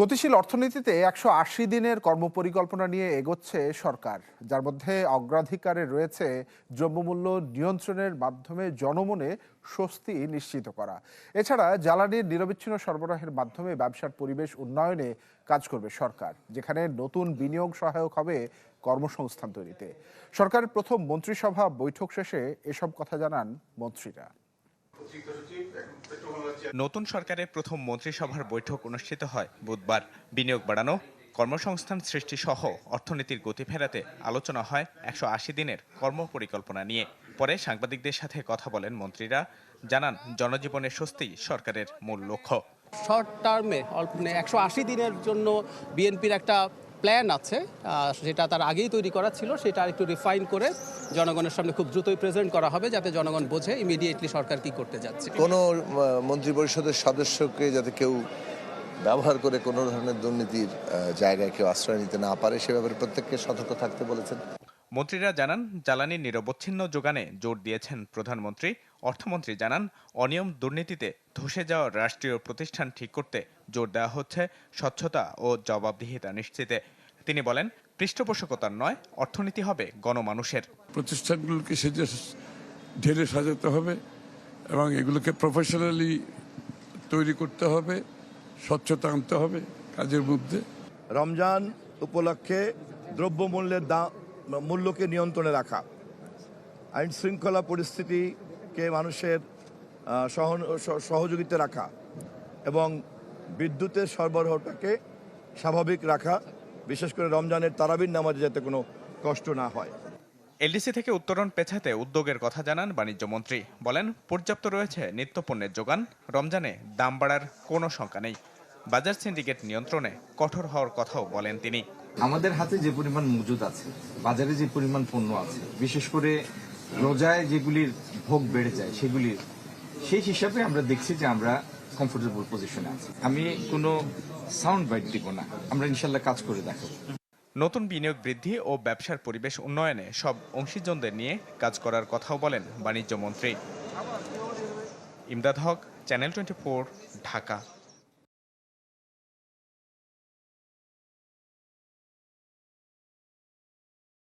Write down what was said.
গতিশীল অর্থনীতিতে ১৮০ দিনের কর্মপরিকল্পনা নিয়ে এগোচ্ছে সরকার, যার মধ্যে অগ্রাধিকারে রয়েছে দ্রব্যমূল্য নিয়ন্ত্রণের মাধ্যমে জনমনে স্বস্তি নিশ্চিত করা। এছাড়া জ্বালানির নিরবিচ্ছিন্ন সরবরাহের মাধ্যমে ব্যবসার পরিবেশ উন্নয়নে কাজ করবে সরকার, যেখানে নতুন বিনিয়োগ সহায়ক হবে কর্মসংস্থান তৈরিতে। সরকারের প্রথম মন্ত্রিসভা বৈঠক শেষে এসব কথা জানান মন্ত্রীরা। নতুন সরকারের প্রথম মন্ত্রিসভার বৈঠক অনুষ্ঠিত হয় বুধবার। বিনিয়োগ বাড়ানো, কর্মসংস্থান সৃষ্টি সহ অর্থনীতির গতি ফেরাতে আলোচনা হয় ১৮০ দিনের কর্মপরিকল্পনা নিয়ে। পরে সাংবাদিকদের সাথে কথা বলেন মন্ত্রীরা, জানান জনজীবনের স্বস্তি সরকারের মূল লক্ষ্য। শর্ট টার্মে ১৮০ দিনের জন্য বিএনপির একটা প্ল্যান আছে, যেটা তার আগেই তৈরি করা ছিল, সেটা আরেকটু রিফাইন করে জনগণের সামনে খুব দ্রুতই প্রেজেন্ট করা হবে, যাতে জনগণ বোঝে ইমিডিয়েটলি সরকার কি করতে যাচ্ছে। কোনো মন্ত্রিপরিষদের সদস্যকে যাতে কেউ ব্যবহার করে কোনো ধরনের দুর্নীতির জায়গায় কেউ আশ্রয় নিতে না পারে, সে ব্যাপারে প্রত্যেককে সতর্ক থাকতে বলেছেন। মন্ত্রীরা জানান জ্বালানির নিরবচ্ছিন্ন যোগানে জোর দিয়েছেন প্রধানমন্ত্রী। অর্থমন্ত্রী জানান অনিয়ম দুর্নীতিতে ধসে যাওয়া রাষ্ট্রীয় প্রতিষ্ঠান ঠিক করতে জোর দেওয়া হচ্ছে স্বচ্ছতা ও জবাবদিহিতা নিশ্চিতে। তিনি বলেন, পৃষ্ঠপোষকতার নয়, অর্থনীতি হবে গণমানুষের। প্রতিষ্ঠানগুলোকে ঢেলে সাজাতে হবে এবং এগুলোকে প্রফেশনালি তৈরি করতে হবে, স্বচ্ছতা আনতে হবে কাজের মধ্যে। রমজান উপলক্ষে দ্রব্যমূল্যের মূল্যকে নিয়ন্ত্রণে রাখা, আইন শৃঙ্খলা পরিস্থিতিকে মানুষের সহযোগিতা রাখা এবং বিদ্যুতের সরবরাহটাকে স্বাভাবিক রাখা, বিশেষ করে রমজানের তারাবির নামাজে যাতে কোনো কষ্ট না হয়। এলডিসি থেকে উত্তরণ পেছাতে উদ্যোগের কথা জানান বাণিজ্যমন্ত্রী। বলেন, পর্যাপ্ত রয়েছে নিত্যপণ্যের যোগান, রমজানে দাম বাড়ার কোনো শঙ্কা নেই। বাজার সিন্ডিকেট নিয়ন্ত্রণে কঠোর হওয়ার কথাও বলেন তিনি। আমাদের হাতে যে পরিমাণ মজুদ আছে, বাজারে যে পরিমাণ পণ্য আছে, বিশেষ করে রোজায় যেগুলির ভোগ বেড়ে যায় সেগুলির, সেই হিসাবে আমরা দেখছি যে আমরা কমফোর্টেবল পজিশনে আছি। আমি কোনো সাউন্ড বাইট দিব না, আমরা ইনশাল্লাহ কাজ করে দেখাবো। নতুন বিনিয়োগ বৃদ্ধি ও ব্যবসার পরিবেশ উন্নয়নে সব অংশীজনদের নিয়ে কাজ করার কথাও বলেন বাণিজ্যমন্ত্রী। ইমদাদ হক, চ্যানেল 24, ঢাকা।